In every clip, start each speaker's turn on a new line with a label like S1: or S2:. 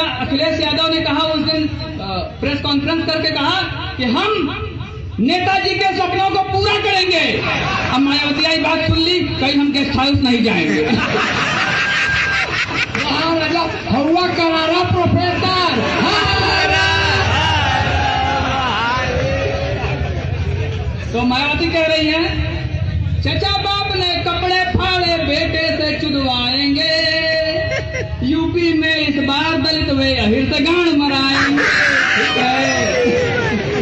S1: अखिलेश यादव ने कहा उस दिन प्रेस कॉन्फ्रेंस करके कहा कि हम नेताजी के सपनों को पूरा करेंगे। अब मायावती आई बात सुन ली, कहीं हम गेस्ट हाउस नहीं जाएंगे।
S2: हुआ करारा प्रोफेसर।
S1: तो मायावती कह रही है चचा बाप ने कपड़े फाड़े बेटे से चुदवाएंगे, यूपी में इस बार दलित वे अहिर से गांड मराएंगे।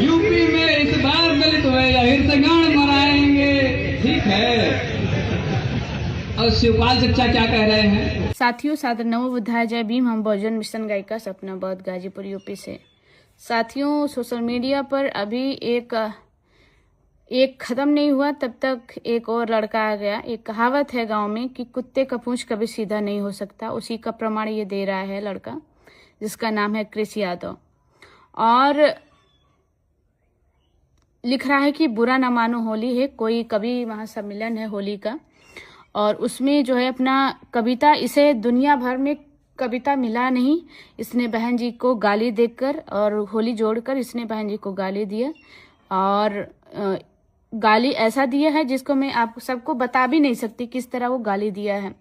S1: यूपी में इस बार दलित वे अहिर से गांड मराएंगे। ठीक है। और शिवपाल चचा क्या कह रहे हैं?
S3: साथियों, सादर नमो बुद्धाय, जय भीम। हम बहुजन मिशन गायिका सपना बौद्ध, गाजीपुर यूपी से। साथियों, सोशल मीडिया पर अभी एक खत्म नहीं हुआ तब तक एक और लड़का आ गया। एक कहावत है गांव में कि कुत्ते का पूंछ कभी सीधा नहीं हो सकता, उसी का प्रमाण ये दे रहा है लड़का जिसका नाम है क्रिस यादव। और लिख रहा है कि बुरा न मानो होली है, कोई कवि महासम्मेलन है होली का, और उसमें जो है अपना कविता, इसे दुनिया भर में कविता मिला नहीं। इसने बहन जी को गाली देकर और होली जोड़कर इसने बहन जी को गाली दिया, और गाली ऐसा दिया है जिसको मैं आप सबको बता भी नहीं सकती किस तरह वो गाली दिया है।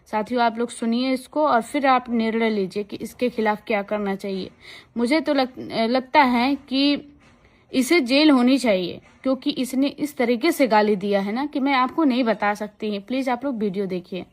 S3: साथियों, आप लोग सुनिए इसको और फिर आप निर्णय लीजिए कि इसके खिलाफ क्या करना चाहिए। मुझे तो लगता है कि इसे जेल होनी चाहिए, क्योंकि इसने इस तरीके से गाली दिया है ना कि मैं आपको नहीं बता सकती। प्लीज आप लोग वीडियो देखिए।